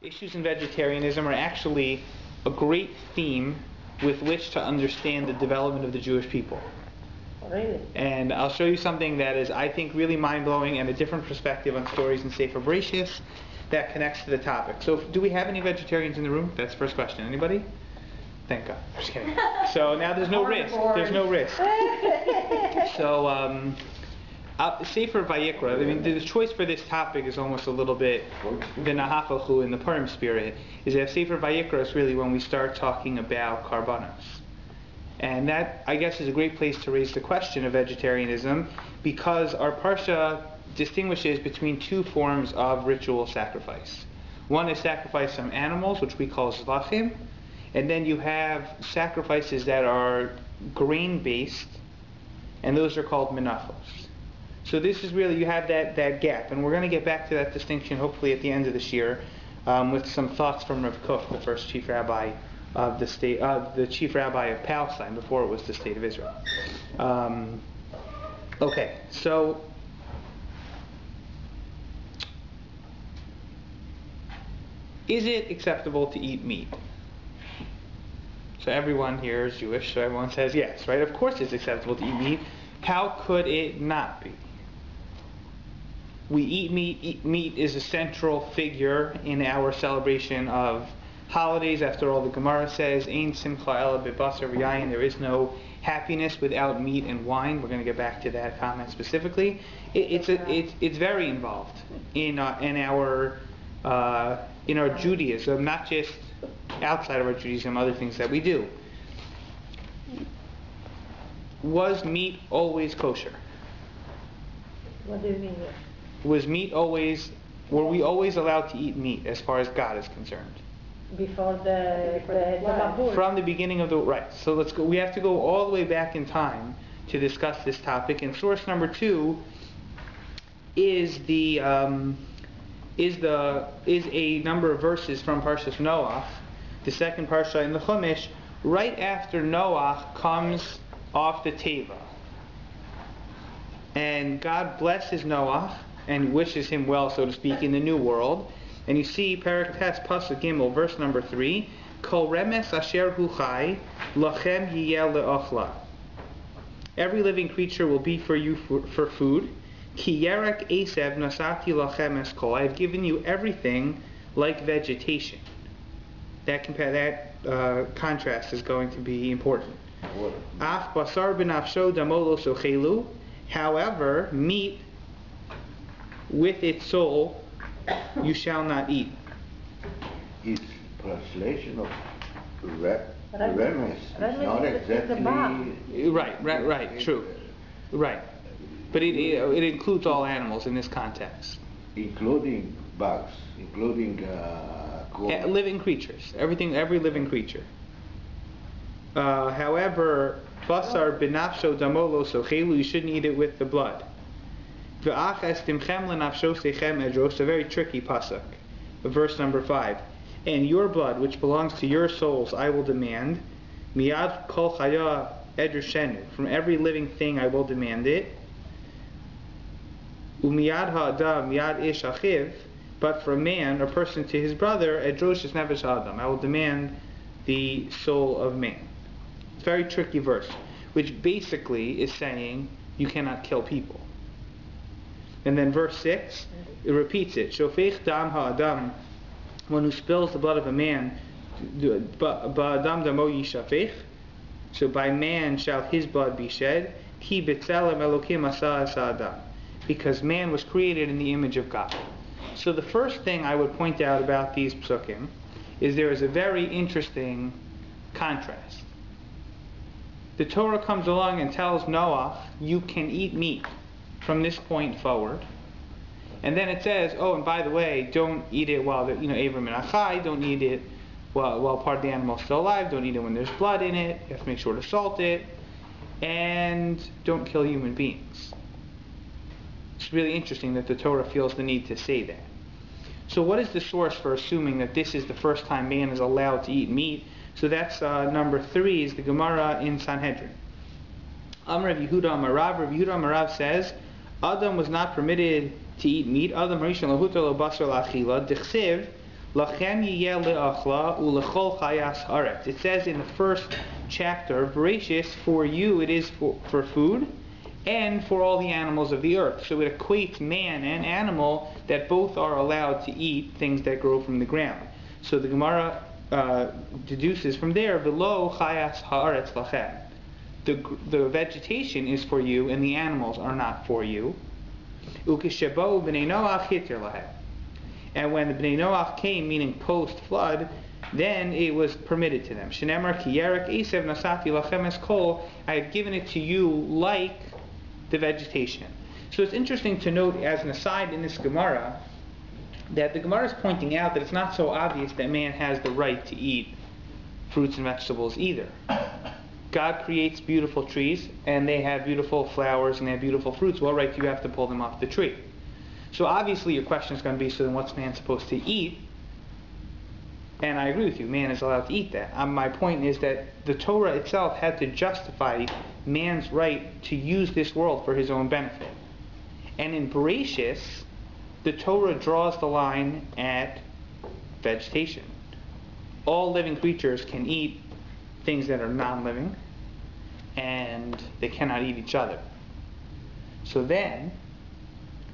Issues in vegetarianism are actually a great theme with which to understand the development of the Jewish people. Really? And I'll show you something that is, I think, really mind-blowing and a different perspective on stories in Sefer Bereshis that connects to the topic. So, do we have any vegetarians in the room? That's the first question. Anybody? Thank God. Just kidding. So now there's no risk. There's no risk. So, Sefer Vayikra, I mean, the choice for this topic is almost a little bit the Nahafachu in the Purim spirit, is that Sefer Vayikra is really when we start talking about karbanos. And that, I guess, is a great place to raise the question of vegetarianism, because our Parsha distinguishes between two forms of ritual sacrifice. One is sacrifice from animals, which we call zvachim, and then you have sacrifices that are grain-based, and those are called menachos. So this is really, you have that gap, and we're going to get back to that distinction hopefully at the end of this year with some thoughts from Rav Kook, the first chief rabbi of the state, the chief rabbi of Palestine before it was the state of Israel. Okay, so is it acceptable to eat meat? So everyone here is Jewish, so everyone says yes, right? Of course it's acceptable to eat meat. How could it not be? We eat meat. Meat is a central figure in our celebration of holidays. After all, the Gemara says, "Ein simcha ela b'basar v'yayin." There is no happiness without meat and wine. We're going to get back to that comment specifically. It's very involved in our Judaism, not just outside of our Judaism, other things that we do. Was meat always kosher? What do you mean? Was meat always, were we always allowed to eat meat as far as God is concerned? Before the Mabul. From the beginning of the, right. So let's go, we have to go all the way back in time to discuss this topic. And source number 2 is a number of verses from Parshas Noach, the second Parsha in the Chumash, right after Noach comes off the Teva. And God blesses Noach and wishes him well, so to speak, in the new world. And you see, Perek Tes Pasuk Gimel, verse number 3, Kol remes asher hu chai, lachem yiyeh le'ochla. Every living creature will be for you for food. Ki yerek esev nasati lachem eskol. I have given you everything like vegetation. That contrast is going to be important. Af basar b'nafsho damolo sochelu. However, meat with its soul you shall not eat. It's translation of remes. It's not exactly... Right, true. Right. But it includes all animals in this context. Including bugs, including living creatures. Every living creature. However, basar b'nafsho damolo sochelu, you shouldn't eat it with the blood. V'ach estimchem lenafsho sechem edros, a very tricky pasuk, verse number 5. And your blood, which belongs to your souls, I will demand. Miyad kol chaya edroshenu, from every living thing I will demand it. Umiyad ha'adam miyad ish achiv, but for a man, a person to his brother, edrosh es nefesh ha'adam, I will demand the soul of man. It's a very tricky verse, which basically is saying you cannot kill people. And then verse 6, it repeats it. Shofech dam ha'adam, one who spills the blood of a man, ba'adam damo yishafech, so by man shall his blood be shed, ki b'tzelem elokim asa es ha'adam, because man was created in the image of God. So the first thing I would point out about these psukim is there is a very interesting contrast. The Torah comes along and tells Noach, you can eat meat from this point forward. And then it says, oh, and by the way, don't eat it while Avram and Achai, don't eat it while part of the animal is still alive, don't eat it when there's blood in it, you have to make sure to salt it, and don't kill human beings. It's really interesting that the Torah feels the need to say that. So what is the source for assuming that this is the first time man is allowed to eat meat? So that's number 3 is the Gemara in Sanhedrin. Amar Rav Yehuda Amarav. Rav Yehuda Amarav says, Adam was not permitted to eat meat. Adam Rishon Lahuta Lo Basar Lachila Dichsev Lachem yiyeh le'achla u'lechol chayas haaretz. It says in the first chapter of Bereshis, for you it is for food and for all the animals of the earth. So it equates man and animal that both are allowed to eat things that grow from the ground. So the Gemara deduces from there, V'lo chayas haaretz lachem. The vegetation is for you and the animals are not for you. Ukeshebo b'nei Noach hitir lahem. And when the Bnei Noach came, meaning post-flood, then it was permitted to them. Shenemar ki yerek esev nasati lachem es kol. I have given it to you like the vegetation. So it's interesting to note, as an aside in this Gemara, that the Gemara is pointing out that it's not so obvious that man has the right to eat fruits and vegetables either. God creates beautiful trees, and they have beautiful flowers, and they have beautiful fruits. Well, right, you have to pull them off the tree. So obviously your question is going to be, so then what's man supposed to eat? And I agree with you, man is allowed to eat that. My point is that the Torah itself had to justify man's right to use this world for his own benefit. And in Bereshis, the Torah draws the line at vegetation. All living creatures can eat things that are non-living, and they cannot eat each other. So then,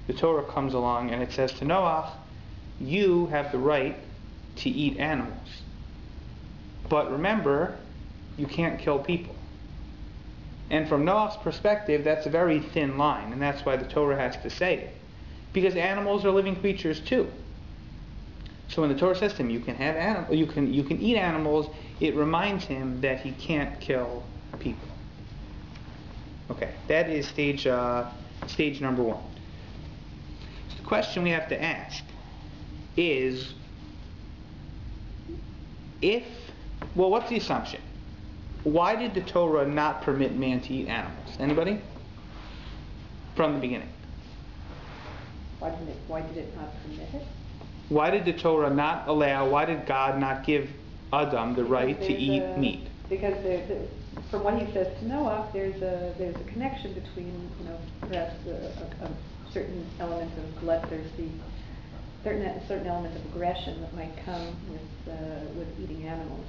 the Torah comes along and it says to Noach, you have the right to eat animals. But remember, you can't kill people. And from Noach's perspective, that's a very thin line, and that's why the Torah has to say it. Because animals are living creatures too. So when the Torah says to him, you can eat animals, it reminds him that he can't kill people. Okay, that is stage number one. So the question we have to ask is, what's the assumption? Why did the Torah not permit man to eat animals? Anybody? From the beginning. Why did it not permit it? Why did the Torah not allow, why did God not give Adam the right to eat meat? Because from what he says to Noah, there's a connection between, perhaps a certain element of bloodthirsty, certain element of aggression that might come with eating animals.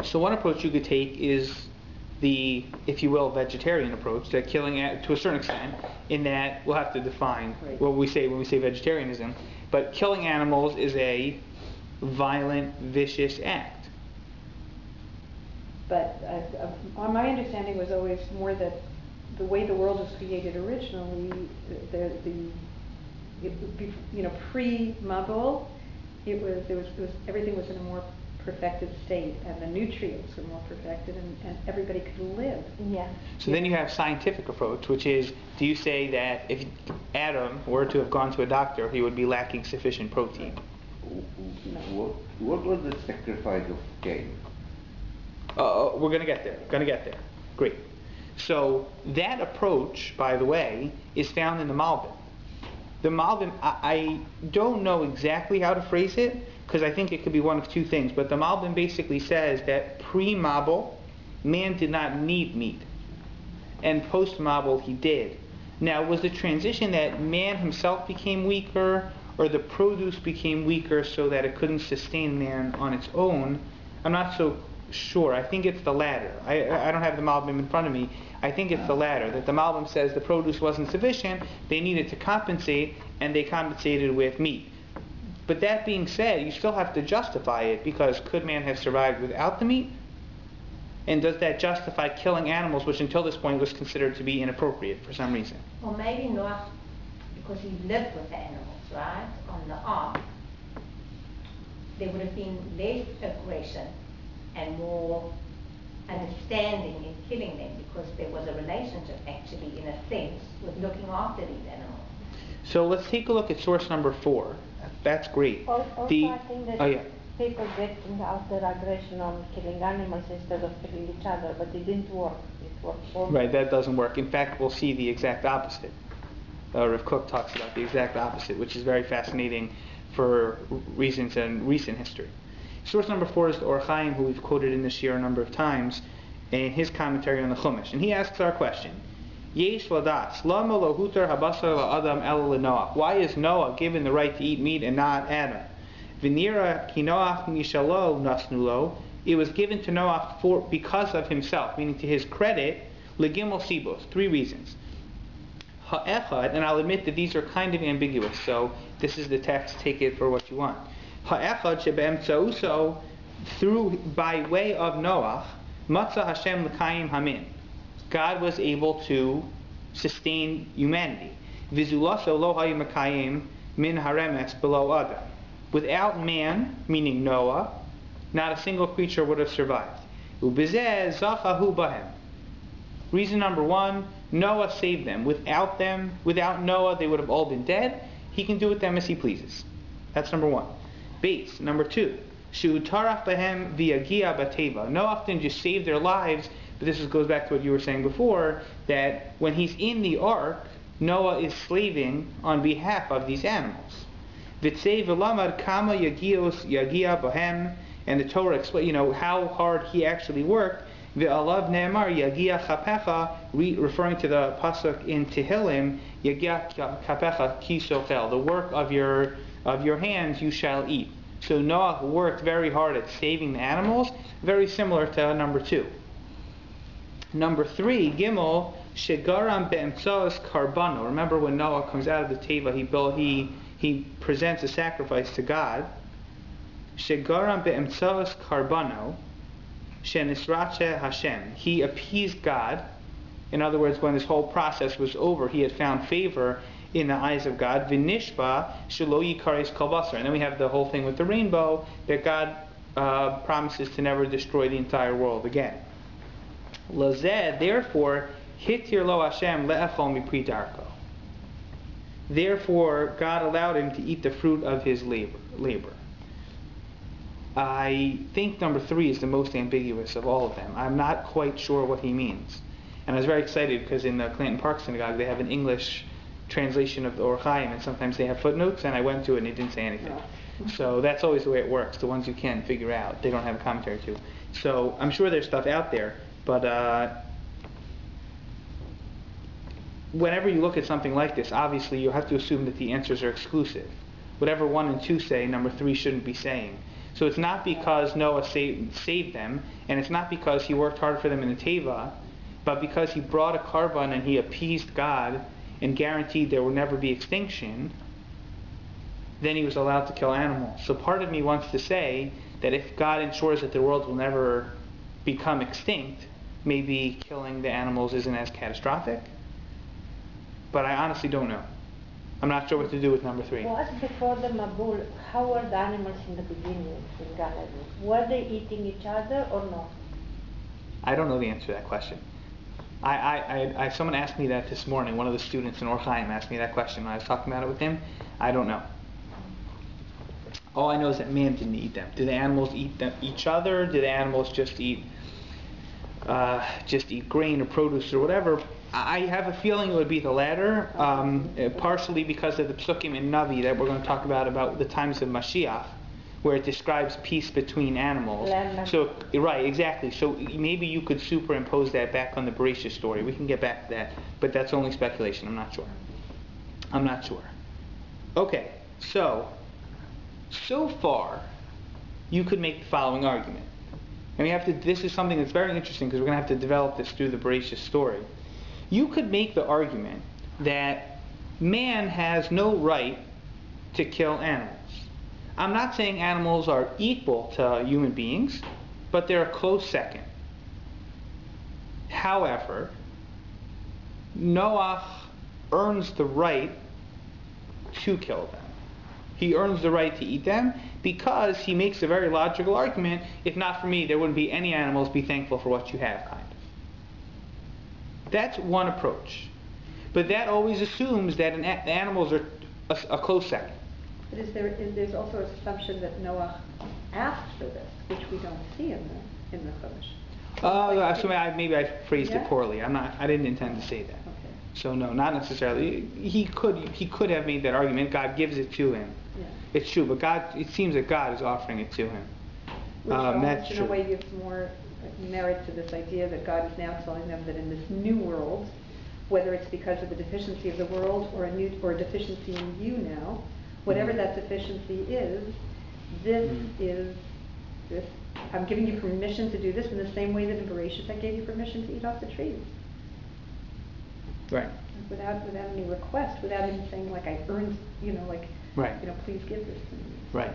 So one approach you could take is the, if you will, vegetarian approach, that killing, to a certain extent, in that we'll have to define what we say when we say vegetarianism, but killing animals is a violent, vicious act. But my understanding was always more that the way the world was created originally, pre-Mabul, everything was in a more perfected state, and the nutrients were more perfected, and everybody could live. Yeah. So then you have scientific approach, which is, do you say that if Adam were to have gone to a doctor, he would be lacking sufficient protein? What was the sacrifice of Cain? We're going to get there. Great. So that approach, by the way, is found in the Malbim. The Malbim, I don't know exactly how to phrase it, because I think it could be one of two things, but the Malbim basically says that pre-Mabul, man did not need meat, and post-Mabul he did. Now, was the transition that man himself became weaker, or the produce became weaker so that it couldn't sustain man on its own? I'm not so sure. I think it's the latter. I don't have the Malbim in front of me. I think it's the latter, that the Malbim says the produce wasn't sufficient, they needed to compensate, and they compensated with meat. But that being said, you still have to justify it, because could man have survived without the meat? And does that justify killing animals, which until this point was considered to be inappropriate for some reason? Or maybe not, because he lived with the animals, right? On the ark, there would have been less aggression and more understanding in killing them, because there was a relationship actually, in a sense, with looking after these animals. So let's take a look at source number 4. That's great. Also, I think that people getting out their aggression on killing animals instead of killing each other, but it didn't work. It worked for Right, that doesn't work. In fact, we'll see the exact opposite. Rav Kook talks about the exact opposite, which is very fascinating for reasons in recent history. Source number 4 is the Or Chaim, who we've quoted in this year a number of times, in his commentary on the Chumash. And he asks our question, Yesh ladas, lama lo hutar habasar la adam el Noah. Why is Noah given the right to eat meat and not Adam? V'nira ki Noach mishalo nasnulo. It was given to Noach because of himself, meaning to his credit. Legimel sibos, 3 reasons. Ha'echad, and I'll admit that these are kind of ambiguous, so this is the text, take it for what you want. Ha'echad shebe'emtzauso, by way of Noach, Matza Hashem l'kayim hamin. God was able to sustain humanity. Vizulaso lo hayu makayim min haremes below Adam. Without man, meaning Noah, not a single creature would have survived. Ubizeh zachahu bahem. Reason number 1, Noah saved them. Without Noah, they would have all been dead. He can do with them as he pleases. That's number 1. Beit. Number 2, Shu tarach bahem v'yagia bateva. Noah didn't just save their lives, but this goes back to what you were saying before, that when he's in the ark, Noah is slaving on behalf of these animals. V'tzei v'lamad kama yagia bahem, and the Torah explains, how hard he actually worked. Ve'alav ne'emar yagia chapecha, referring to the pasuk in Tehillim, yagia chapecha ki sochel, the work of your hands you shall eat. So Noah worked very hard at saving the animals, very similar to number 2. Number 3, Gimel, shegaram be'emtzaos karbano. Remember when Noah comes out of the teva, he presents a sacrifice to God. Shegaram be'emtzaos karbano, shenisrache Hashem. He appeased God. In other words, when this whole process was over, he had found favor in the eyes of God. V'nishba shelo yikares kol basar. And then we have the whole thing with the rainbow, that God promises to never destroy the entire world again. Lazeh, therefore, hitir lo Hashem le'echol mipri darko. Therefore, God allowed him to eat the fruit of his labor. I think number 3 is the most ambiguous of all of them. I'm not quite sure what he means. And I was very excited because in the Clanton Park Synagogue they have an English translation of the Or Chaim, and sometimes they have footnotes, and I went to it and it didn't say anything. So that's always the way it works. The ones you can't figure out, they don't have a commentary to. So I'm sure there's stuff out there, but whenever you look at something like this, obviously you have to assume that the answers are exclusive. Whatever 1 and 2 say, number 3 shouldn't be saying. So it's not because Noah saved them, and it's not because he worked hard for them in the teva, but because he brought a carbon and he appeased God and guaranteed there will never be extinction, then he was allowed to kill animals. So part of me wants to say that if God ensures that the world will never become extinct, maybe killing the animals isn't as catastrophic. But I honestly don't know. I'm not sure what to do with number 3. Was before the Mabul, how were the animals in the beginning in Gan Eden? Were they eating each other or not? I don't know the answer to that question. Someone asked me that this morning. One of the students in Or Chaim asked me that question when I was talking about it with him. I don't know. All I know is that man didn't eat them. Did the animals eat each other? Did the animals just eat grain or produce or whatever? I have a feeling it would be the latter, partially because of the psukim in Navi that we're going to talk about the times of Mashiach, where it describes peace between animals. So, right, exactly. So maybe you could superimpose that back on the Bereshit story. We can get back to that, but that's only speculation. I'm not sure. Okay, so far, you could make the following argument. And this is something that's very interesting because we're going to have to develop this through the Bereshit story. You could make the argument that man has no right to kill animals. I'm not saying animals are equal to human beings, but they're a close second. However, Noah earns the right to kill them. He earns the right to eat them because he makes a very logical argument. If not for me, there wouldn't be any animals. Be thankful for what you have, kind of. That's one approach. But that always assumes that the animals are a close second. But there's also an assumption that Noah asked for this, which we don't see in the Chumash. So maybe I phrased it poorly. I didn't intend to say that. Okay. So no, not necessarily. He could have made that argument. God gives it to him. Yeah. It's true, but it seems that God is offering it to him. Which That's in true. a way gives more merit to this idea that God is now telling them that in this new world, whether it's because of the deficiency of the world or a deficiency in you now, whatever that deficiency is, I'm giving you permission to do this in the same way that in Bereshit I gave you permission to eat off the trees. Right. Without any request, without him saying like I earned, Right. Please give this to me. Right.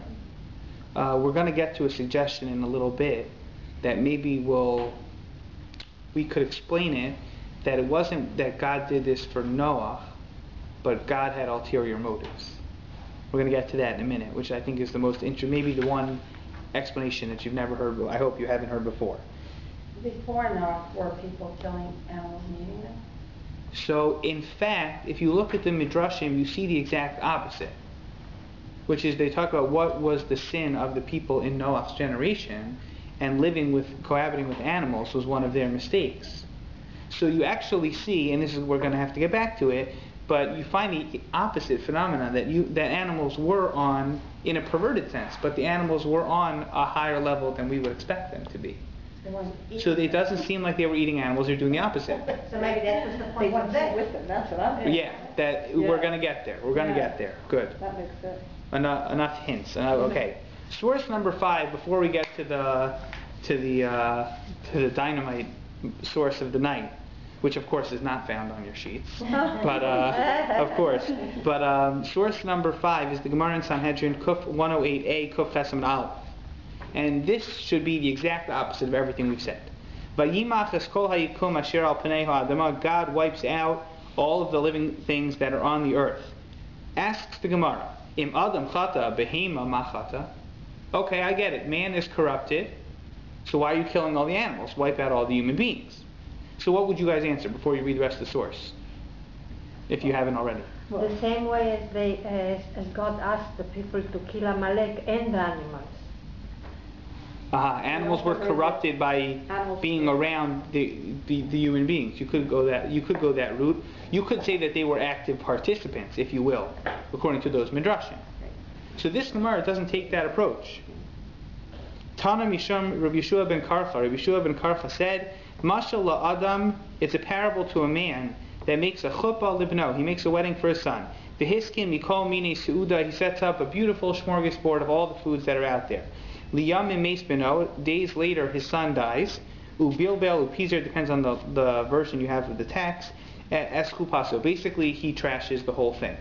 We're going to get to a suggestion in a little bit that maybe we could explain it that it wasn't that God did this for Noah, but God had ulterior motives. We're going to get to that in a minute, which I think is the most maybe the one explanation that you've never heard. I hope you haven't heard before. Before Noah, were people killing animals and eating them? So, in fact, if you look at the Midrashim, you see the exact opposite, which is they talk about what was the sin of the people in Noah's generation, and cohabiting with animals was one of their mistakes. So you actually see, and we're going to have to get back to it, but you find the opposite phenomenon that animals were on in a perverted sense, but the animals were on a higher level than we would expect them to be. So it doesn't seem like they were eating animals; they're doing the opposite. So maybe that was the They point want of to that. with them. That's what I'm. Yeah, we're going to get there. We're going to get there. Good. That makes sense. Enough hints. Okay. Source number 5. Before we get to the dynamite source of the night, which of course is not found on your sheets, but of course. But source number 5 is the Gemara in Sanhedrin Kuf 108a Kuf Chesam Aleph, and this should be the exact opposite of everything we've said. Vayimach es kol hayikum asher al pnei ha'adamah. God wipes out all of the living things that are on the earth. Asks the Gemara, Im Adam chata behema ma chata. Okay, I get it. Man is corrupted, so why are you killing all the animals? Wipe out all the human beings. So what would you guys answer before you read the rest of the source, if you haven't already? The same way as God asked the people to kill Amalek and the animals. Animals were corrupted by being around the human beings. You could go that route. You could say that they were active participants, if you will, according to those midrashim. So this Gemara doesn't take that approach. Tana Misham Rabbi Yeshua ben Karfa. Rabbi Yeshua ben Karfa said, Mashal la'adam, it's a parable to a man that makes a chuppah libno. He makes a wedding for his son. V'hiskin mikol mine seuda. He sets up a beautiful smorgasbord of all the foods that are out there. Liyam meis beno. Days later, his son dies. Ubilbel upizer, depends on the version you have of the text. Eschupaso. Basically, he trashes the whole thing.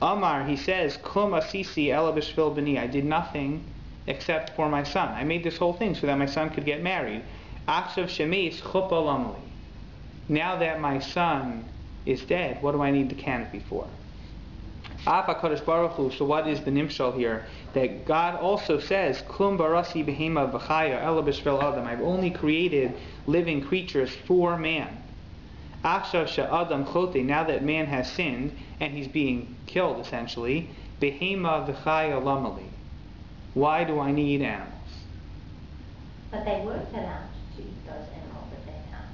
Amar, he says, Klum asisi ela b'shvil b'ni. I did nothing except for my son. I made this whole thing so that my son could get married. Achshav shemeis chuppah lamali. Now that my son is dead, what do I need the canopy for? Af HaKadosh Baruch Hu. So what is the nimshal here? That God also says, Klum barasi behema v'chaya ela b'shvil adam. I've only created living creatures for man. Achshav she'adam chote. Now that man has sinned and he's being killed, essentially, behema v'chaya lamali. Why do I need animals? But they weren't allowed to eat those animals at that time.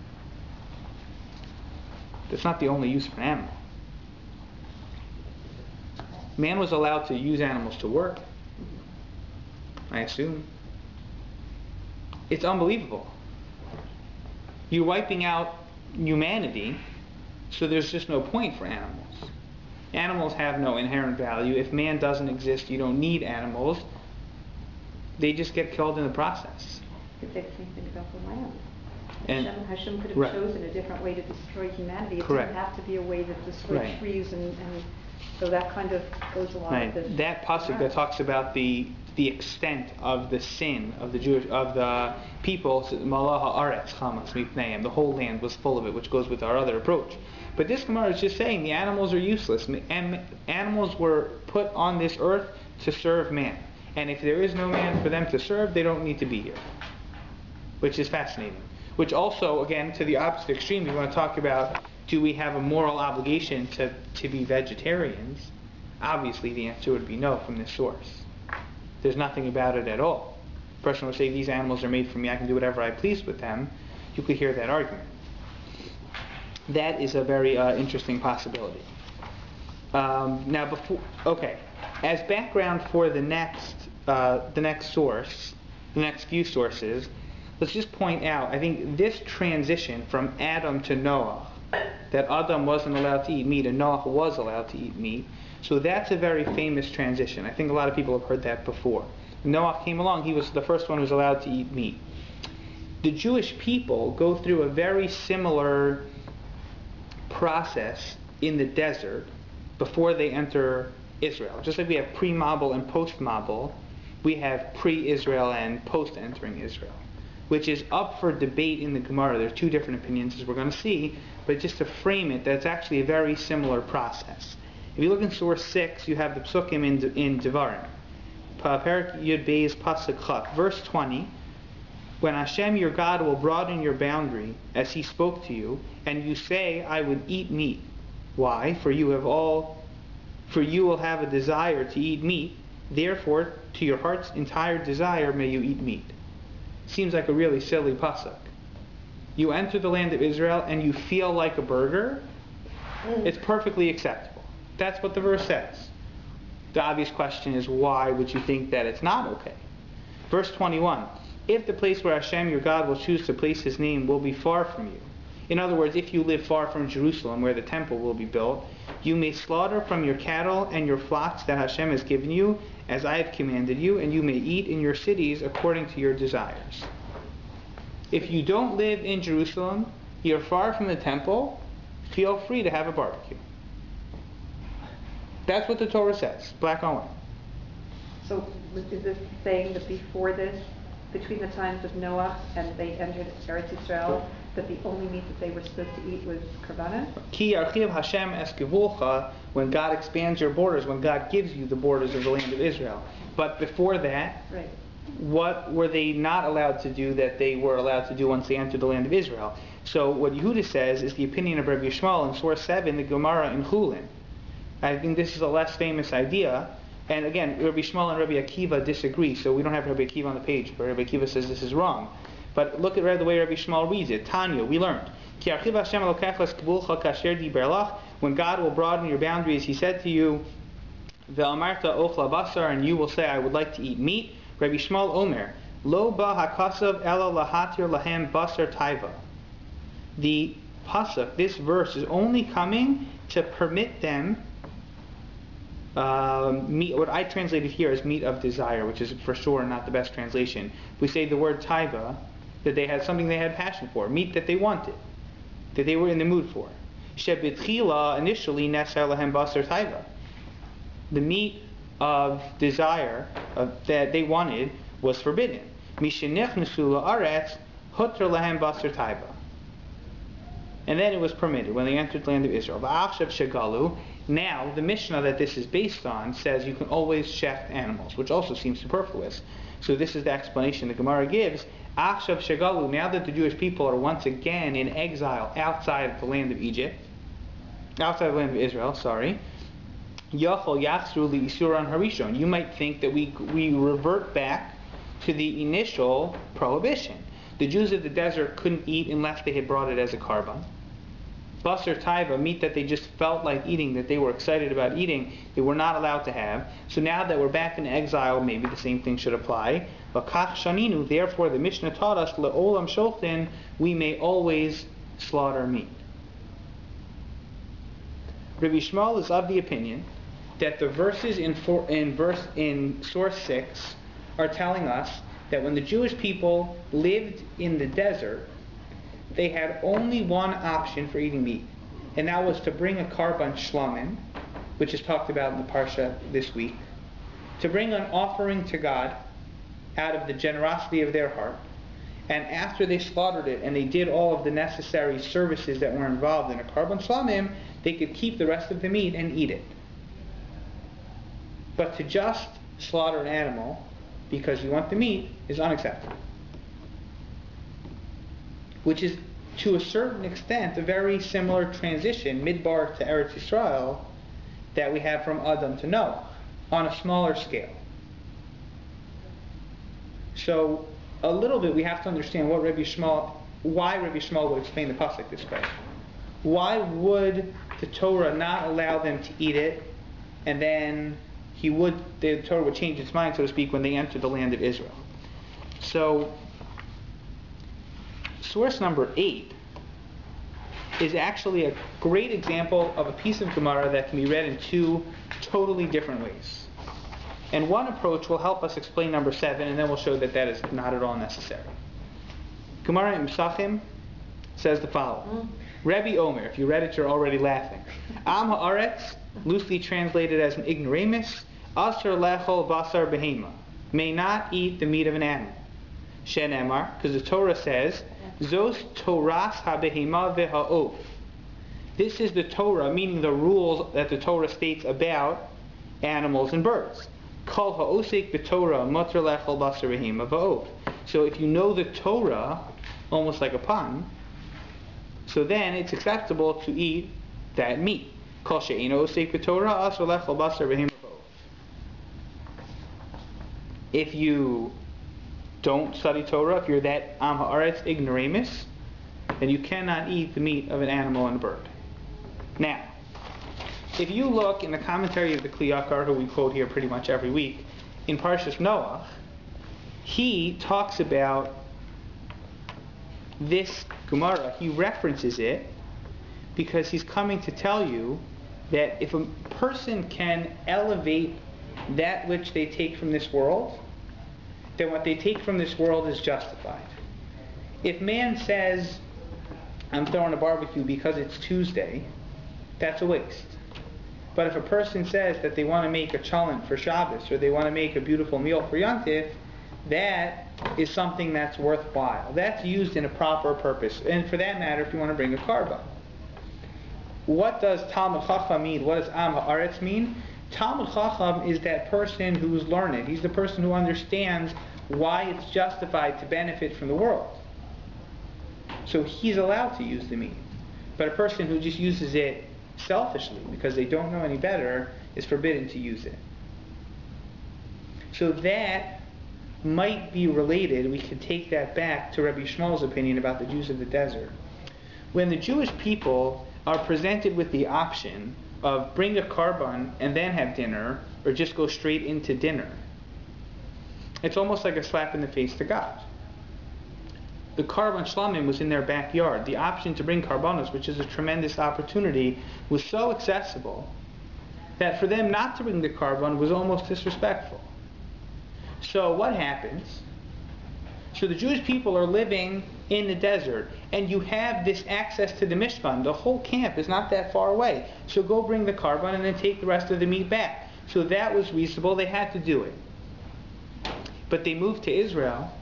That's not the only use for an animal. Man was allowed to use animals to work, I assume. It's unbelievable. You're wiping out humanity, so there's just no point for animals. Animals have no inherent value. If man doesn't exist, you don't need animals. They just get killed in the process. It's the same thing about the land. And Hashem could have right. chosen a different way to destroy humanity. It Correct. didn't have to be a way that destroyed Right. trees and so that kind of goes along right. with this. That pasuk that talks about the extent of the sin of the people, Malaha Aretz Chamas Mipneim, the whole land was full of it, which goes with our other approach. But this Gemara is just saying the animals are useless. Animals were put on this earth to serve man. And if there is no man for them to serve, they don't need to be here. Which is fascinating. Which also, again, to the opposite extreme, you want to talk about, do we have a moral obligation to be vegetarians? Obviously, the answer would be no from this source. There's nothing about it at all. A person would say, these animals are made for me, I can do whatever I please with them. You could hear that argument. That is a very interesting possibility. As background for the next source, the next few sources, let's just point out, I think this transition from Adam to Noah, that Adam wasn't allowed to eat meat and Noah was allowed to eat meat, So that's a very famous transition. I think a lot of people have heard that before. Noah came along, he was the first one who was allowed to eat meat. The Jewish people go through a very similar process in the desert before they enter Israel. Just like we have pre-Mabul and post-Mabul, we have pre-Israel and post-entering Israel, which is up for debate in the Gemara. There are two different opinions, as we're going to see, but just to frame it, that's actually a very similar process. If you look in Surah 6, you have the Psukim in Devarim. Perak Yud Beis Pasuk Chaf, verse 20, when Hashem your God will broaden your boundary as He spoke to you, and you say, I would eat meat. Why? For you will have a desire to eat meat. Therefore, to your heart's entire desire may you eat meat. Seems like a really silly pasuk. You enter the land of Israel and you feel like a burger. It's perfectly acceptable. That's what the verse says. The obvious question is, why would you think that it's not okay? Verse 21, if the place where Hashem your God will choose to place His name will be far from you. In other words, if you live far from Jerusalem where the temple will be built, you may slaughter from your cattle and your flocks that Hashem has given you, as I have commanded you, and you may eat in your cities according to your desires. If you don't live in Jerusalem, you're far from the temple, feel free to have a barbecue. That's what the Torah says, black on white. So is this saying that before this, between the times of Noah and they entered Eretz Yisrael, that the only meat that they were supposed to eat was karbanos? Ki yarchiv Hashem es gevulcha, when God expands your borders, when God gives you the borders of the land of Israel. But before that, right, what were they not allowed to do that they were allowed to do once they entered the land of Israel? So what Yehuda says is the opinion of Rabbi Yishmael in Surah 7, the Gemara in Chulin. I think this is a less famous idea. And again, Rabbi Yishmael and Rabbi Akiva disagree, so we don't have Rabbi Akiva on the page, but Rabbi Akiva says this is wrong. But look at the way Rabbi Yishmael reads it. Tanya, we learned. When God will broaden your boundaries, He said to you, Ve'amarta ochla basar, and you will say, I would like to eat meat. Rabbi Yishmael Omer, Lo ba hakasav ela lahatir lahem basar taiva. The pasuk, this verse, is only coming to permit them meat. What I translated here is meat of desire, which is for sure not the best translation. We say the word taiva, that they had something they had passion for, meat that they wanted, that they were in the mood for. Shebitchila, initially, nesar lahem basar taiva. The meat of desire that they wanted was forbidden. Mishenechnesu la'aretz hutra lahem basar taiva. And then it was permitted when they entered the land of Israel. Va'achshav shegalu. Now, the Mishnah that this is based on says you can always shecht animals, which also seems superfluous. So this is the explanation the Gemara gives. Achshav shegalu, now that the Jewish people are once again in exile outside of the land of Egypt, outside of the land of Israel, Yachol yachzru li'isuran harishon. You might think that we revert back to the initial prohibition. The Jews of the desert couldn't eat unless they had brought it as a karban. Basar taiva, meat that they just felt like eating, that they were excited about eating, they were not allowed to have. So now that we're back in exile, maybe the same thing should apply. V'kach shaninu, therefore the Mishnah taught us, le'olam shochin, we may always slaughter meat. Rabbi Yishmael is of the opinion that the verses in Surah 6 are telling us that when the Jewish people lived in the desert, they had only one option for eating meat, and that was to bring a karban shlamim, which is talked about in the parsha this week, to bring an offering to God out of the generosity of their heart. And after they slaughtered it and they did all of the necessary services that were involved in a karban shlamim, they could keep the rest of the meat and eat it. But to just slaughter an animal because you want the meat is unacceptable. Which is, to a certain extent, a very similar transition, Midbar to Eretz Yisrael, that we have from Adam to Noah, on a smaller scale. So, a little bit we have to understand why Rabbi Yishmael would explain the pasuk this way. Why would the Torah not allow them to eat it, and then the Torah would change its mind, so to speak, when they entered the land of Israel? So, source number 8 is actually a great example of a piece of Gemara that can be read in two totally different ways. And one approach will help us explain number 7, and then we'll show that that is not at all necessary. Gemara in Pesachim says the following. Rebbe Omer, if you read it, you're already laughing. Am ha'aretz, loosely translated as an ignoramus, asher lechol basar behema, may not eat the meat of an animal. Shenemar, because the Torah says, Zos Toras ha-behema ve'ha'of. This is the Torah, meaning the rules that the Torah states about animals and birds. Kol ha'osek b'Torah mutar lechol basar behema ve'of. So if you know the Torah, almost like a pun, so then it's acceptable to eat that meat. Kol she'eino osek b'Torah asher lechol basar behema ve'of. If you don't study Torah, if you're that am ha'aretz ignoramus, then you cannot eat the meat of an animal and a bird. Now, if you look in the commentary of the Kli Yakar, who we quote here pretty much every week, in Parshas Noach, he talks about this Gemara. He references it because he's coming to tell you that if a person can elevate that which they take from this world, then what they take from this world is justified. If man says, I'm throwing a barbecue because it's Tuesday, that's a waste. But if a person says that they want to make a chalent for Shabbos, or they want to make a beautiful meal for Yom Tov, that is something that's worthwhile. That's used in a proper purpose. And for that matter, if you want to bring a karban. What does Talmud Chacham mean? What does Am Ha'aretz mean? Talmud Chacham is that person who's learned. He's the person who understands why it's justified to benefit from the world. So he's allowed to use the meat. But a person who just uses it selfishly because they don't know any better is forbidden to use it. So that might be related. We could take that back to Rabbi Shmuel's opinion about the Jews of the desert. When the Jewish people are presented with the option of bring a karban and then have dinner, or just go straight into dinner, it's almost like a slap in the face to God. The karban shlamim was in their backyard. The option to bring karbanos, which is a tremendous opportunity, was so accessible that for them not to bring the karban was almost disrespectful. So what happens? So the Jewish people are living in the desert, and you have this access to the Mishkan. The whole camp is not that far away. So go bring the karban and then take the rest of the meat back. So that was reasonable. They had to do it. But they moved to Israel,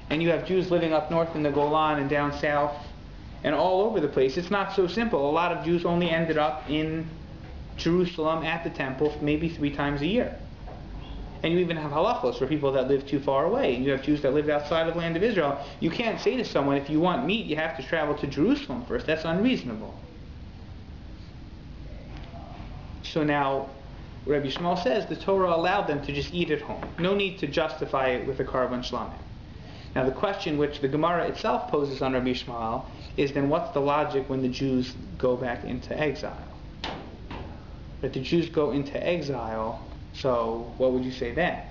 and you have Jews living up north in the Golan and down south and all over the place. It's not so simple. A lot of Jews only ended up in Jerusalem at the temple maybe 3 times a year. And you even have halachos for people that live too far away. And you have Jews that live outside of the land of Israel. You can't say to someone, if you want meat, you have to travel to Jerusalem first. That's unreasonable. So now, Rabbi Shmuel says the Torah allowed them to just eat at home. No need to justify it with a karban shlamim. Now the question which the Gemara itself poses on Rabbi Shmuel is then what's the logic when the Jews go back into exile? If the Jews go into exile, so what would you say then?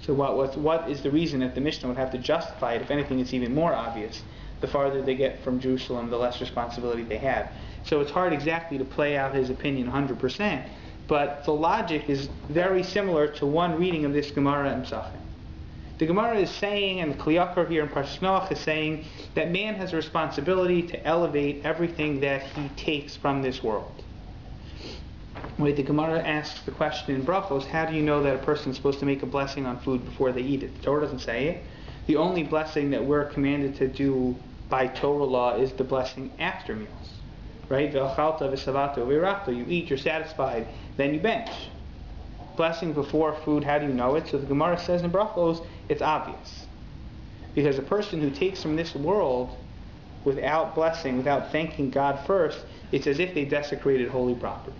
So what is the reason that the Mishnah would have to justify it? If anything, it's even more obvious. The farther they get from Jerusalem, the less responsibility they have. So it's hard exactly to play out his opinion 100%, but the logic is very similar to one reading of this Gemara in Pesachim. The Gemara is saying, and the Kli Yakar here in Parshas Noach is saying, that man has a responsibility to elevate everything that he takes from this world. When the Gemara asks the question in Brachos, how do you know that a person is supposed to make a blessing on food before they eat it? The Torah doesn't say it. The only blessing that we're commanded to do by Torah law is the blessing after meals. Right? Ve'achalta v'savato v'irachta. You eat, you're satisfied, then you bench. Blessing before food, how do you know it? So the Gemara says in Brachos, it's obvious. Because a person who takes from this world without blessing, without thanking God first, it's as if they desecrated holy property.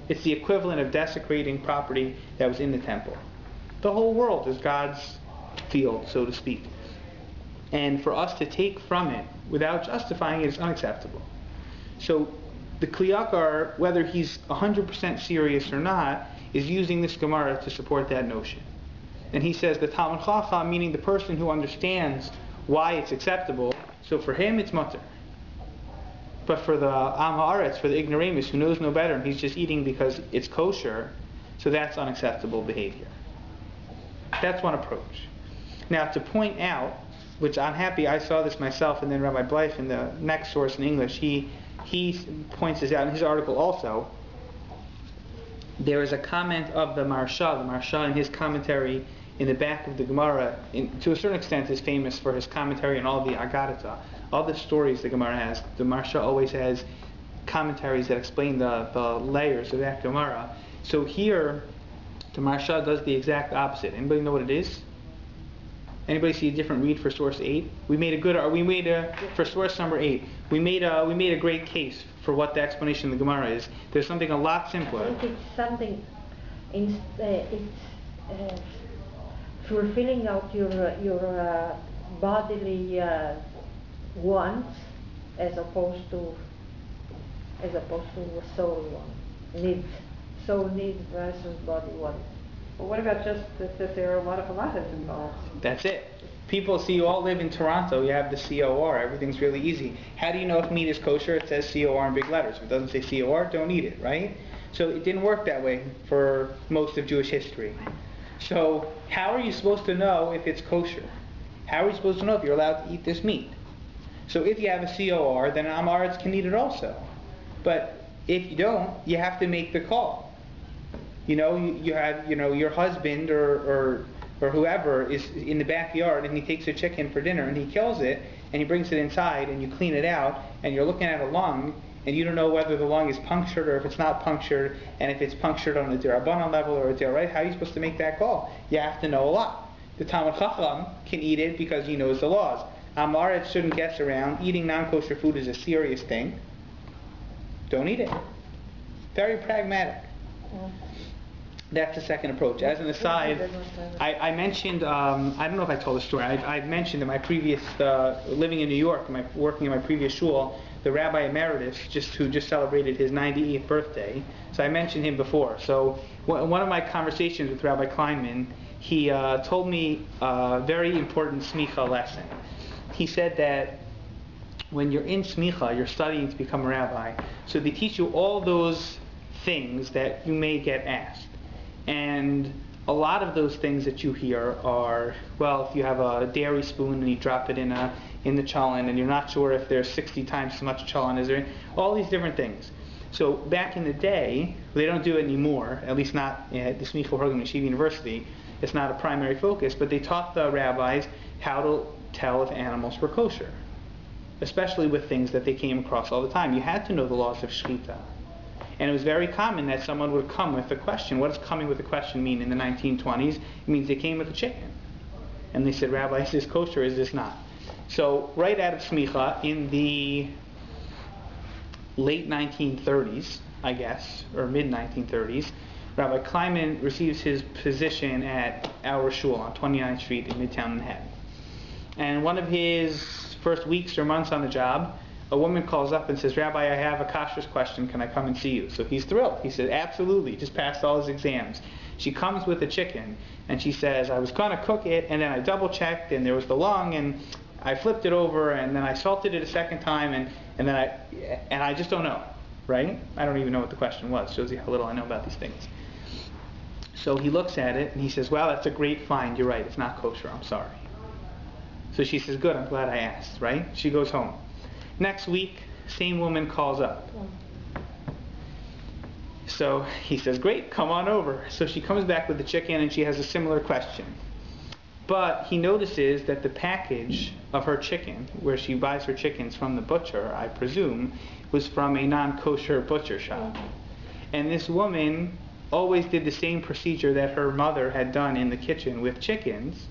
It's the equivalent of desecrating property that was in the temple. The whole world is God's field, so to speak. And for us to take from it without justifying it is unacceptable. So the Kli Yakar, whether he's 100% serious or not, is using this Gemara to support that notion. And he says the Talmud Chacham, meaning the person who understands why it's acceptable, so for him it's mutter. But for the Am Haaretz, for the ignoramus who knows no better and he's just eating because it's kosher, so that's unacceptable behavior. That's one approach. Now to point out, which I'm happy I saw this myself, and then Rabbi Blythe in the next source in English, he points this out in his article also. There is a comment of the Maharsha. The Maharsha in his commentary in the back of the Gemara, to a certain extent, is famous for his commentary on all the Agadata. All the stories the Gemara has, the Maharsha always has commentaries that explain the layers of that Gemara. So here, the Maharsha does the exact opposite. Anybody know what it is? Anybody see a different read for source 8? For source number 8. We made a great case for what the explanation of the Gemara is. There's something a lot simpler. I think it's something. It's fulfilling out your bodily wants as opposed to a soul one. Needs. Soul needs versus body wants. Well, what about just that there are a lot of halachas involved? That's it. People see you all live in Toronto, you have the COR, everything's really easy. How do you know if meat is kosher? It says COR in big letters. If it doesn't say COR, don't eat it, right? So it didn't work that way for most of Jewish history. So how are you supposed to know if it's kosher? How are you supposed to know if you're allowed to eat this meat? So if you have a COR, then Am Haaretz can eat it also. But if you don't, you have to make the call. You have your husband or whoever is in the backyard and he takes a chicken for dinner and he kills it and he brings it inside and you clean it out and you're looking at a lung and you don't know whether the lung is punctured or if it's not punctured, and if it's punctured on a D'Rabbanan level or a D'Oraisa, how are you supposed to make that call? You have to know a lot. The Talmud Chacham can eat it because he knows the laws. Am Haaretz shouldn't guess around. Eating non-kosher food is a serious thing. Don't eat it. Very pragmatic. That's the second approach. As an aside, I mentioned, I don't know if I told the story, I mentioned in my previous, living in New York, working in my previous shul, the Rabbi Emeritus, who just celebrated his 98th birthday. So I mentioned him before. So one of my conversations with Rabbi Kleinman, he told me a very important smicha lesson. He said that when you're in smicha, you're studying to become a rabbi, so they teach you all those things that you may get asked. And a lot of those things that you hear are, well, if you have a dairy spoon and you drop it in the cholent and you're not sure if there's 60 times as much cholent as there, all these different things. So back in the day, they don't do it anymore, at least not at the Smicha program at Yeshiva University. It's not a primary focus, but they taught the rabbis how to tell if animals were kosher, especially with things that they came across all the time. You had to know the laws of shechita. And it was very common that someone would come with a question. What does coming with a question mean in the 1920s? It means they came with a chicken. And they said, Rabbi, is this kosher or is this not? So right out of smicha, in the late 1930s, I guess, or mid-1930s, Rabbi Kleinman receives his position at our shul on 29th Street in Midtown Manhattan. And one of his first weeks or months on the job, a woman calls up and says, Rabbi, I have a kashrus question. Can I come and see you? So he's thrilled. He said, absolutely. Just passed all his exams. She comes with a chicken, and she says, I was going to cook it, and then I double-checked, and there was the lung, and I flipped it over, and then I salted it a second time, and then I just don't know, right? I don't even know what the question was. Shows you how little I know about these things. So he looks at it, and he says, well, that's a great find. You're right. It's not kosher. I'm sorry. So she says, good. I'm glad I asked, right? She goes home. Next week, same woman calls up. So he says, great, come on over. So she comes back with the chicken and she has a similar question. But he notices that the package of her chicken, where she buys her chickens from the butcher, I presume, was from a non-kosher butcher shop. And this woman always did the same procedure that her mother had done in the kitchen with chickens,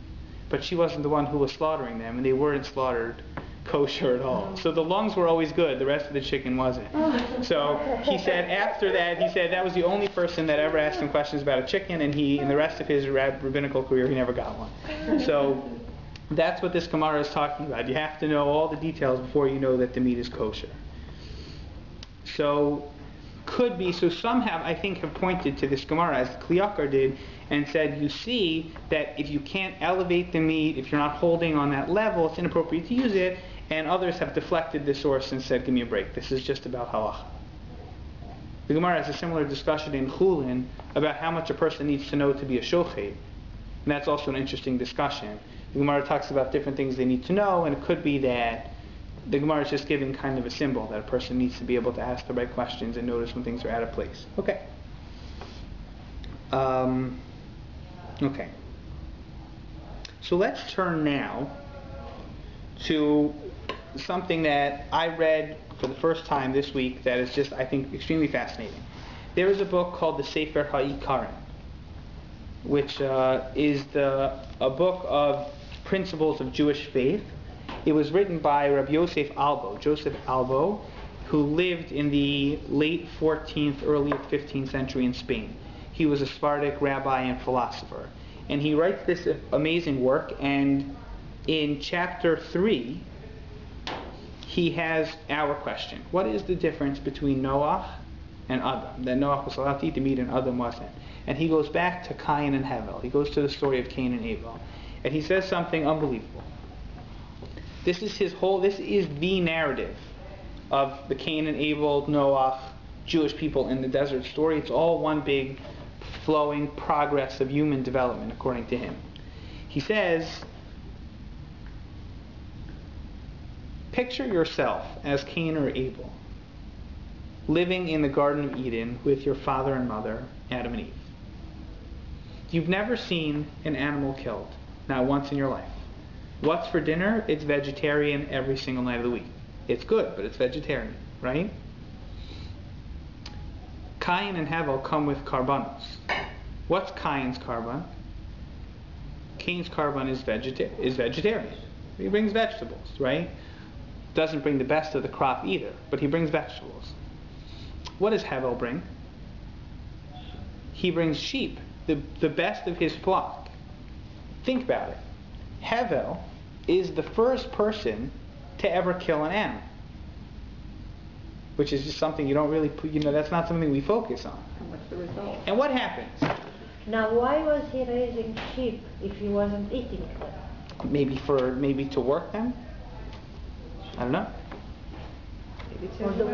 but she wasn't the one who was slaughtering them, and they weren't slaughtered kosher at all. So the lungs were always good, the rest of the chicken wasn't. So he said after that, that was the only person that ever asked him questions about a chicken, and in the rest of his rabbinical career, he never got one. So that's what this Gemara is talking about. You have to know all the details before you know that the meat is kosher. So could be, so some have, I think, have pointed to this Gemara, as Kliyakar did, and said, you see that if you can't elevate the meat, if you're not holding on that level, it's inappropriate to use it, and others have deflected the source and said, give me a break, this is just about halacha. The Gemara has a similar discussion in Chulin about how much a person needs to know to be a shochet, and that's also an interesting discussion. The Gemara talks about different things they need to know, and it could be that the Gemara is just giving kind of a symbol that a person needs to be able to ask the right questions and notice when things are out of place. Okay. Okay. So let's turn now to something that I read for the first time this week that is just, I think, extremely fascinating. There is a book called the Sefer HaIkarim, which is a book of principles of Jewish faith. It was written by Rabbi Joseph Albo, who lived in the late 14th, early 15th century in Spain. He was a Sephardic rabbi and philosopher. And he writes this amazing work, and in chapter 3, he has our question. What is the difference between Noach and Adam? That Noach was allowed to eat the meat and Adam wasn't. And he goes back to Cain and Hevel. He goes to the story of Cain and Abel. And he says something unbelievable. This is the narrative of the Cain and Abel, Noach, Jewish people in the desert story. It's all one big flowing progress of human development, according to him. He says, picture yourself as Cain or Abel, living in the Garden of Eden with your father and mother, Adam and Eve. You've never seen an animal killed, not once in your life. What's for dinner? It's vegetarian every single night of the week. It's good, but it's vegetarian, right? Cain and Hevel come with karbanos. What's Cain's karban? Cain's karban is vegetarian. He brings vegetables, right? Doesn't bring the best of the crop either, but he brings vegetables. What does Hevel bring? He brings sheep, the best of his flock. Think about it. Hevel is the first person to ever kill an animal, which is just something you don't really, that's not something we focus on. And what's the result? And what happens? Now, why was he raising sheep if he wasn't eating them? Maybe to work them? I don't know. For the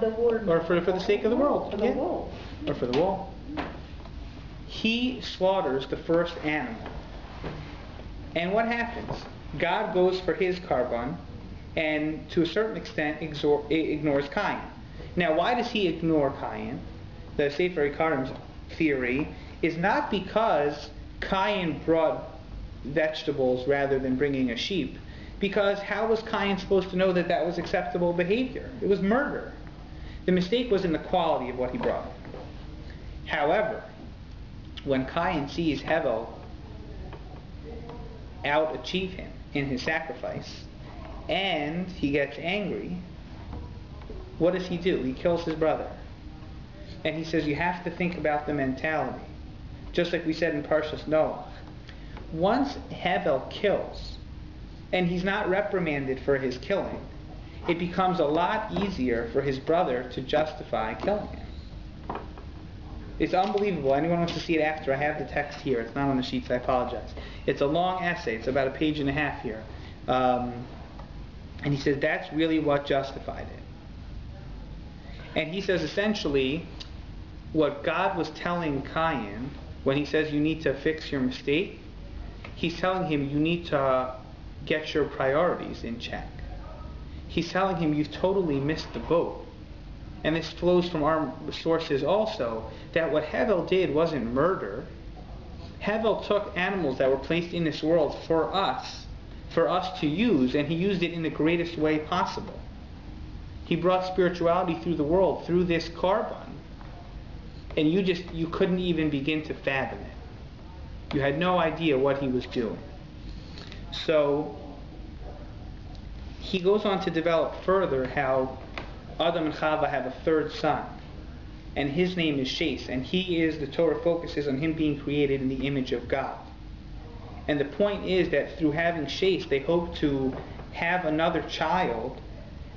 wool. Or for the sake of the world. For the wool. Or for the wool. He slaughters the first animal. And what happens? God goes for his karban, and to a certain extent ignores Cain. Now, why does he ignore Cain? The Sefer HaIkarim's theory is not because Cain brought vegetables rather than bringing a sheep, because how was Cain supposed to know that that was acceptable behavior? It was murder. The mistake was in the quality of what he brought. However, when Cain sees Hevel out-achieve him in his sacrifice, and he gets angry, what does he do? He kills his brother. And he says, you have to think about the mentality. Just like we said in Parshas Noach. Once Hevel kills, and he's not reprimanded for his killing, it becomes a lot easier for his brother to justify killing him. It's unbelievable. Anyone wants to see it after, I have the text here. It's not on the sheets, I apologize. It's a long essay. It's about a page and a half here. And he says that's really what justified it. And he says essentially what God was telling Cain when he says you need to fix your mistake, he's telling him you need to get your priorities in check. He's telling him you've totally missed the boat. And this flows from our sources also, that what Hevel did wasn't murder. Hevel took animals that were placed in this world for us to use, and he used it in the greatest way possible. He brought spirituality through the world through this karban, and you couldn't even begin to fathom it. You had no idea what he was doing. So he goes on to develop further how Adam and Chava have a third son, and his name is Shes, and the Torah focuses on him being created in the image of God. And the point is that through having Shes, they hope to have another child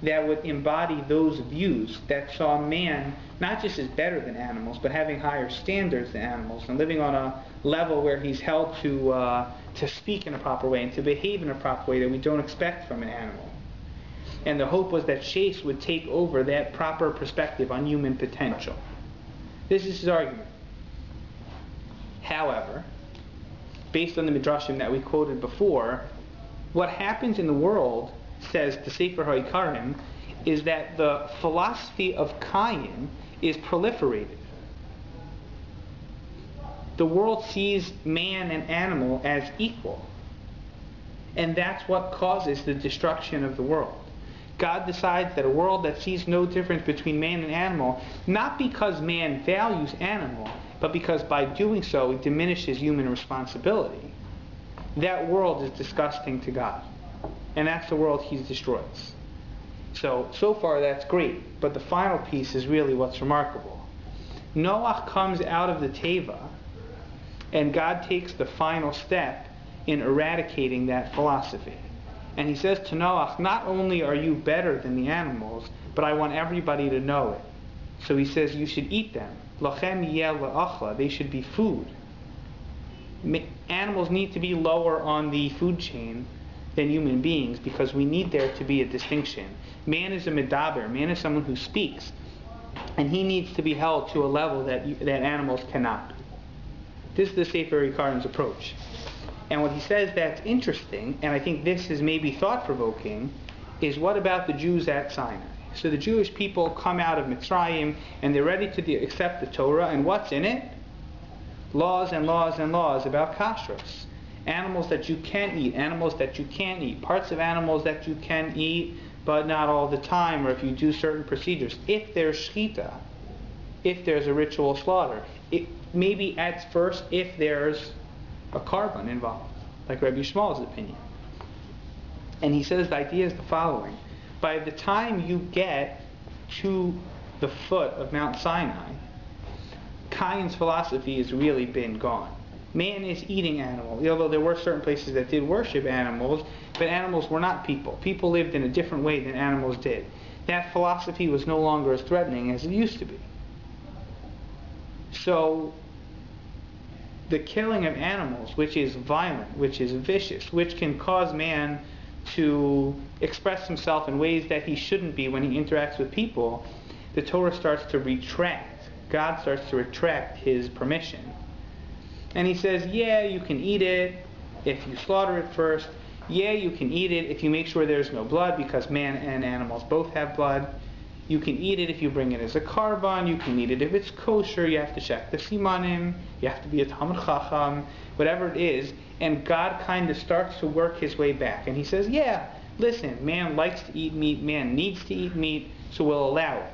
that would embody those views that saw man not just as better than animals, but having higher standards than animals and living on a level where he's held to speak in a proper way and to behave in a proper way that we don't expect from an animal. And the hope was that Shais would take over that proper perspective on human potential. This is his argument. However, based on the Midrashim that we quoted before, what happens in the world, says the Sefer HaYikarim, is that the philosophy of Cain is proliferated. The world sees man and animal as equal. And that's what causes the destruction of the world. God decides that a world that sees no difference between man and animal, not because man values animal, but because by doing so it diminishes human responsibility. That world is disgusting to God. And that's the world he destroys. So far that's great, but the final piece is really what's remarkable. Noah comes out of the Teva, and God takes the final step in eradicating that philosophy. And he says to Noah, not only are you better than the animals, but I want everybody to know it. So he says you should eat them. Lachem yeh le'achla, they should be food. Animals need to be lower on the food chain than human beings because we need there to be a distinction. Man is a medaber, man is someone who speaks, and he needs to be held to a level that animals cannot. This is the Sefer Yikarim's approach. And what he says that's interesting, and I think this is maybe thought-provoking, is what about the Jews at Sinai? So the Jewish people come out of Mitzrayim, and they're ready to accept the Torah, and what's in it? Laws and laws and laws about kashrus. Animals that you can eat, animals that you can't eat, parts of animals that you can eat, but not all the time, or if you do certain procedures. If there's shchita, if there's a ritual slaughter, maybe at first if there's a carbon involved, like Rabbi Shmuel's opinion. And he says the idea is the following. By the time you get to the foot of Mount Sinai, Cain's philosophy has really been gone. Man is eating animals, although there were certain places that did worship animals, but animals were not people. People lived in a different way than animals did. That philosophy was no longer as threatening as it used to be. So, the killing of animals, which is violent, which is vicious, which can cause man to express himself in ways that he shouldn't be when he interacts with people, the Torah starts to retract. God starts to retract his permission. And he says, yeah, you can eat it if you slaughter it first. Yeah, you can eat it if you make sure there's no blood, because man and animals both have blood. You can eat it if you bring it as a karban. You can eat it if it's kosher. You have to check the simanim. You have to be a Talmud Chacham, whatever it is. And God kind of starts to work his way back. And he says, yeah, listen, man likes to eat meat. Man needs to eat meat, so we'll allow it.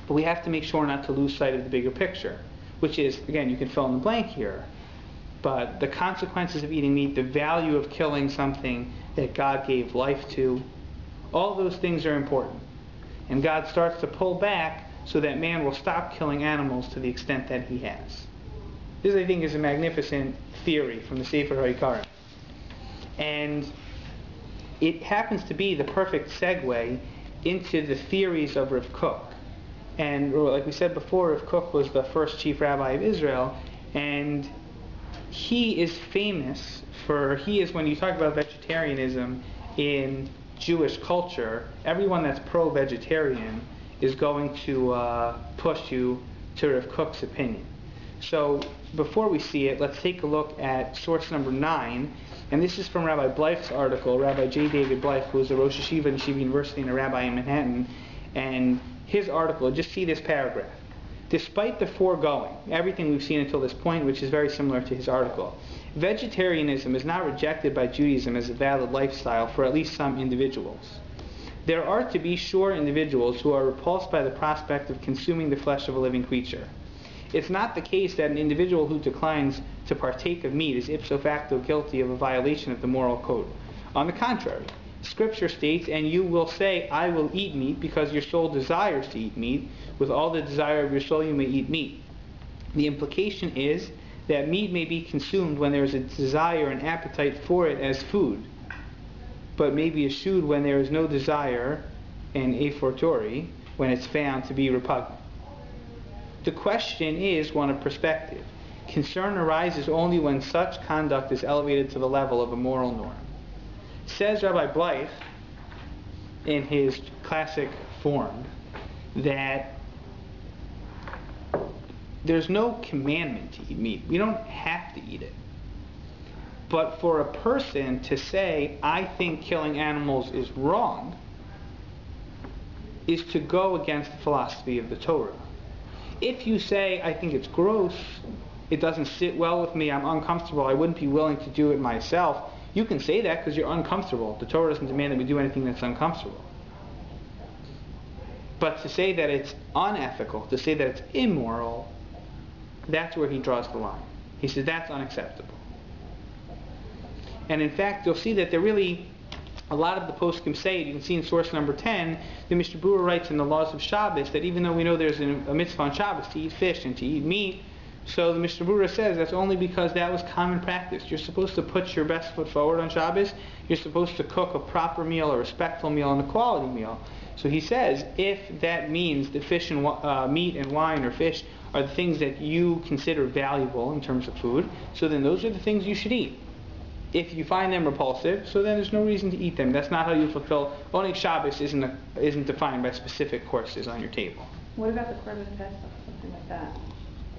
But we have to make sure not to lose sight of the bigger picture, which is, again, you can fill in the blank here, but the consequences of eating meat, the value of killing something that God gave life to, all those things are important. And God starts to pull back so that man will stop killing animals to the extent that he has. This, I think, is a magnificent theory from the Sefer HaYikarim. And it happens to be the perfect segue into the theories of Rav Kook. And like we said before, Rav Kook was the first chief rabbi of Israel, and he is famous when you talk about vegetarianism in Jewish culture, everyone that's pro-vegetarian is going to push you to Rav Kook's opinion. So before we see it, let's take a look at source number 9, and this is from Rabbi Blythe's article, Rabbi J. David Blythe, who is a Rosh Yeshiva in Yeshiva University and a rabbi in Manhattan, and his article, just see this paragraph. Despite the foregoing, everything we've seen until this point, which is very similar to his article, vegetarianism is not rejected by Judaism as a valid lifestyle for at least some individuals. There are, to be sure, individuals who are repulsed by the prospect of consuming the flesh of a living creature. It's not the case that an individual who declines to partake of meat is ipso facto guilty of a violation of the moral code. On the contrary, Scripture states, and you will say, I will eat meat because your soul desires to eat meat. With all the desire of your soul you may eat meat. The implication is that meat may be consumed when there is a desire and appetite for it as food, but may be eschewed when there is no desire and a fortiori when it's found to be repugnant. The question is one of perspective. Concern arises only when such conduct is elevated to the level of a moral norm. Says Rabbi Blythe, in his classic form, that there's no commandment to eat meat. We don't have to eat it. But for a person to say, I think killing animals is wrong, is to go against the philosophy of the Torah. If you say, I think it's gross, it doesn't sit well with me, I'm uncomfortable, I wouldn't be willing to do it myself, you can say that because you're uncomfortable. The Torah doesn't demand that we do anything that's uncomfortable. But to say that it's unethical, to say that it's immoral, that's where he draws the line. He says that's unacceptable. And in fact, you'll see that there really, a lot of the poskim say it. You can see in source number 10, the Mishnah Berurah writes in the laws of Shabbos that even though we know there's a mitzvah on Shabbos to eat fish and to eat meat, so the Mishnah Berurah says that's only because that was common practice. You're supposed to put your best foot forward on Shabbos. You're supposed to cook a proper meal, a respectful meal, and a quality meal. So he says, if that means that fish and meat and wine or fish are the things that you consider valuable in terms of food, so then those are the things you should eat. If you find them repulsive, so then there's no reason to eat them. That's not how you fulfill. Only Shabbos isn't defined by specific courses on your table. What about the Korban Pesach, something like that?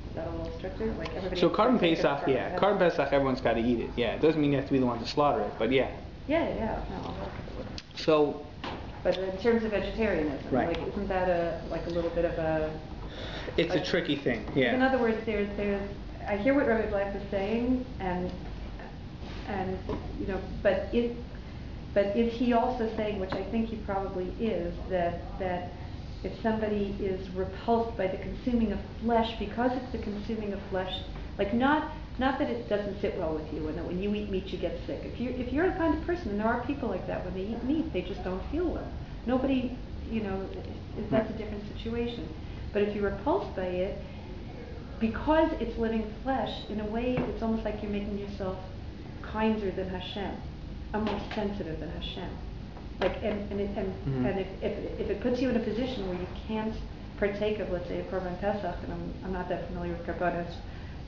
Is that a little stricter? Like everybody. So Korban Pesach, yeah. Korban Pesach, everyone's got to eat it. Yeah, it doesn't mean you have to be the one to slaughter it, but yeah. Yeah. No, so. But in terms of vegetarianism, right. like isn't that a little bit of a? It's a tricky thing. Yeah. In other words, there's. I hear what Rabbi Blythe is saying, and you know, but is he also saying, which I think he probably is, that if somebody is repulsed by the consuming of flesh because it's the consuming of flesh, like not that it doesn't sit well with you and that when you eat meat you get sick. If you're the kind of person, and there are people like that, when they eat meat they just don't feel well. Nobody, you know, that's a different situation. But if you're repulsed by it, because it's living flesh, in a way it's almost like you're making yourself kinder than Hashem, more sensitive than Hashem. Like and if it puts you in a position where you can't partake of, let's say, a Korban Pesach, and I'm not that familiar with Korbanos,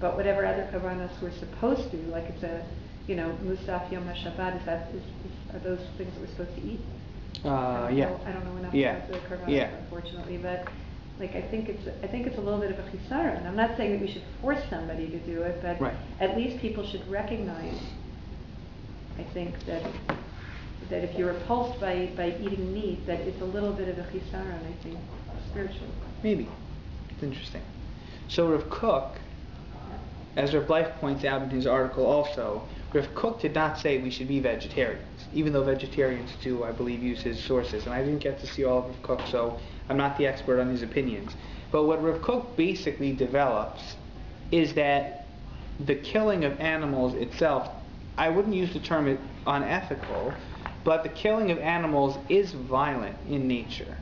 but whatever other Korbanos we're supposed to, like it's a, you know, Musaf Yom HaShabbat, are those things that we're supposed to eat? I don't know enough about the Korbanos, unfortunately, but like I think it's a little bit of a chisaron. I'm not saying that we should force somebody to do it, but at least people should recognize, I think, that if you're repulsed by eating meat, that it's a little bit of a chisaron, I think, spiritually. Maybe. It's interesting. So Rav Kook, as Rav Blythe points out in his article also, Rav Kook did not say we should be vegetarians, even though vegetarians do, I believe, use his sources. And I didn't get to see all of Rav Kook, so I'm not the expert on his opinions. But what Rav Kook basically develops is that the killing of animals itself, I wouldn't use the term unethical, but the killing of animals is violent in nature.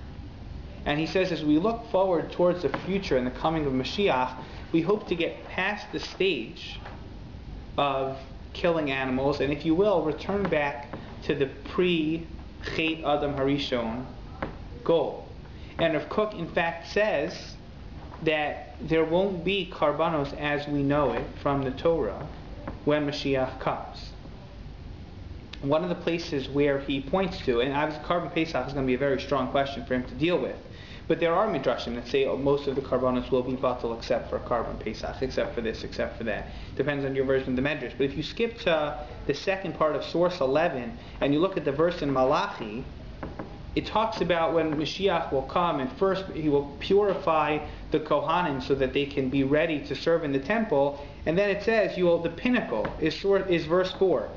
And he says as we look forward towards the future and the coming of Mashiach, we hope to get past the stage of killing animals and, if you will, return back to the pre-Chet Adam Harishon goal. And Rav Kook, in fact, says that there won't be karbanos as we know it from the Torah when Mashiach comes. One of the places where he points to, and obviously Korban Pesach is going to be a very strong question for him to deal with, but there are midrashim that say most of the karbanos will be batal except for Korban Pesach, except for this, except for that. Depends on your version of the Midrash. But if you skip to the second part of source 11 and you look at the verse in Malachi, it talks about when Mashiach will come, and first he will purify the Kohanim so that they can be ready to serve in the temple, and then it says the pinnacle is verse 4.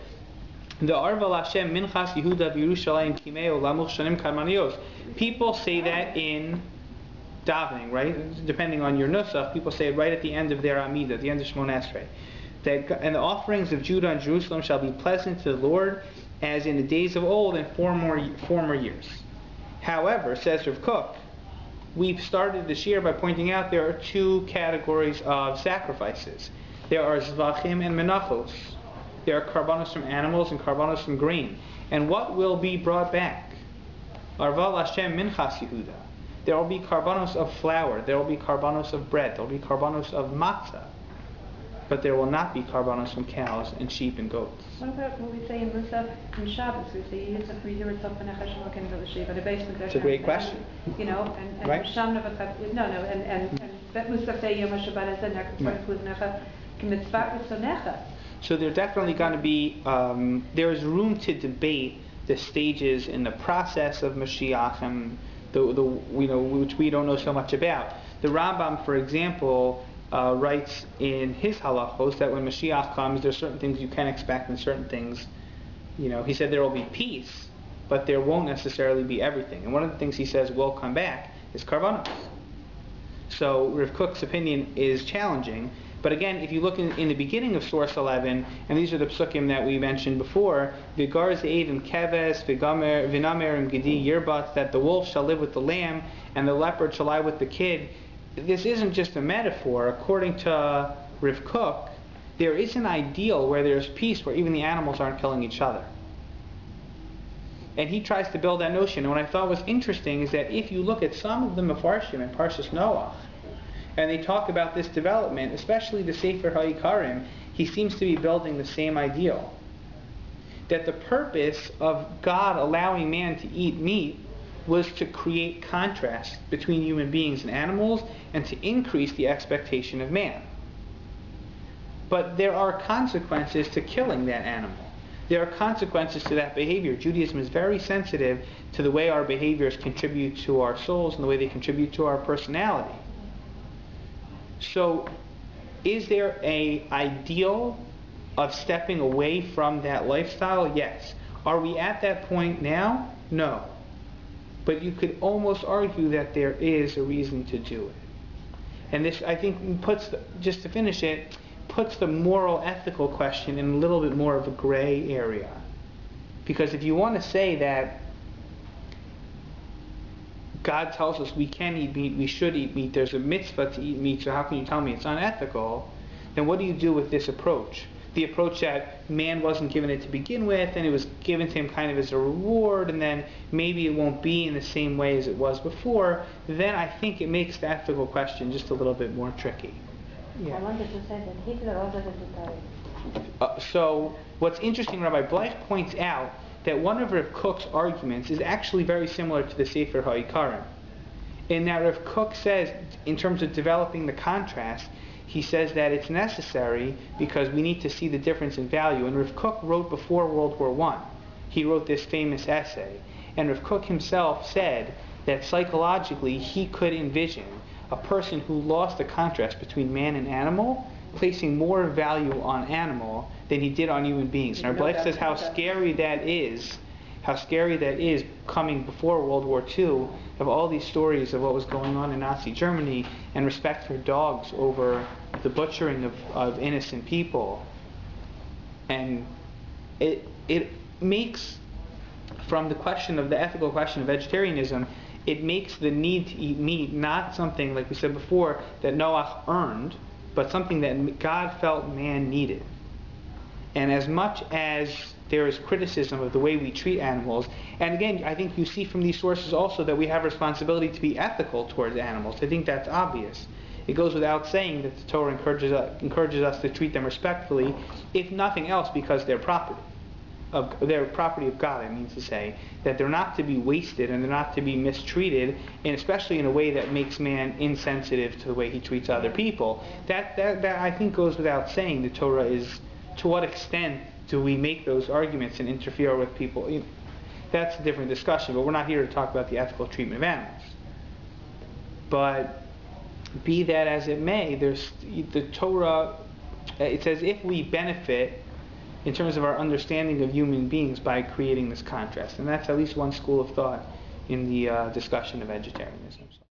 The Arval Hashem Minchas Yehuda V'Yerushalayim Kimeo Lamuch Shanim Karmanios. People say that in davening, right? Depending on your nusach, people say it right at the end of their Amidah, at the end of Shmona Esrei. And the offerings of Judah and Jerusalem shall be pleasant to the Lord, as in the days of old and former years. However, says Rav Kook, we've started this year by pointing out there are two categories of sacrifices. There are Zvachim and Menachos. There are karbanos from animals and karbanos from grain. And what will be brought back Arval Hashem Minchas Yehuda. There will be karbanos of flour, there will be karbanos of bread, there will be karbanos of matzah, but there will not be karbanos from cows and sheep and goats. What about what we say in Musaf and Shabbos? We say, it's a great question. You know, and right? So there's definitely going to be, there's room to debate the stages in the process of Mashiach and which we don't know so much about. The Rambam, for example, writes in his halachos that when Mashiach comes, there's certain things you can expect and certain things, he said there will be peace, but there won't necessarily be everything. And one of the things he says will come back is karbanos. So Rav Kook's opinion is challenging. But again, if you look in the beginning of source 11, and these are the psukim that we mentioned before, V'gar ze'evim keves, v'namer gedi yirbat, that the wolf shall live with the lamb, and the leopard shall lie with the kid. This isn't just a metaphor. According to Rav Kook, there is an ideal where there's peace, where even the animals aren't killing each other. And he tries to build that notion. And what I thought was interesting is that if you look at some of the Mefarshim in Parshas Noah, and they talk about this development, especially the Sefer HaYikarim, he seems to be building the same ideal. That the purpose of God allowing man to eat meat was to create contrast between human beings and animals and to increase the expectation of man. But there are consequences to killing that animal. There are consequences to that behavior. Judaism is very sensitive to the way our behaviors contribute to our souls and the way they contribute to our personality. So, is there an ideal of stepping away from that lifestyle? Yes. Are we at that point now? No. But you could almost argue that there is a reason to do it. And this, I think, just to finish it, puts the moral, ethical question in a little bit more of a gray area. Because if you want to say that God tells us we can eat meat, we should eat meat, there's a mitzvah to eat meat, so how can you tell me it's unethical? Then what do you do with this approach? The approach that man wasn't given it to begin with, and it was given to him kind of as a reward, and then maybe it won't be in the same way as it was before, then I think it makes the ethical question just a little bit more tricky. Yeah. I wanted to say that Hitler was a vegetarian. So what's interesting, Rabbi Bleich points out that one of Rav Kook's arguments is actually very similar to the Sefer HaYikarim. In that Rav Kook says, in terms of developing the contrast, he says that it's necessary because we need to see the difference in value. And Rav Kook wrote before World War I. He wrote this famous essay. And Rav Kook himself said that psychologically he could envision a person who lost the contrast between man and animal placing more value on animal than he did on human beings. And our Bleich says how scary that is coming before World War II, of all these stories of what was going on in Nazi Germany and respect for dogs over the butchering of innocent people. And it makes, from the question of the ethical question of vegetarianism, it makes the need to eat meat not something, like we said before, that Noah earned, but something that God felt man needed. And as much as there is criticism of the way we treat animals, and again, I think you see from these sources also that we have a responsibility to be ethical towards animals. I think that's obvious. It goes without saying that the Torah encourages us to treat them respectfully, if nothing else because they're property of God, I mean to say, that they're not to be wasted and they're not to be mistreated, and especially in a way that makes man insensitive to the way he treats other people. That I think goes without saying. The Torah is, to what extent do we make those arguments and interfere with people? That's a different discussion, but we're not here to talk about the ethical treatment of animals. But be that as it may, there's the Torah, it says if we benefit in terms of our understanding of human beings by creating this contrast. And that's at least one school of thought in the discussion of vegetarianism.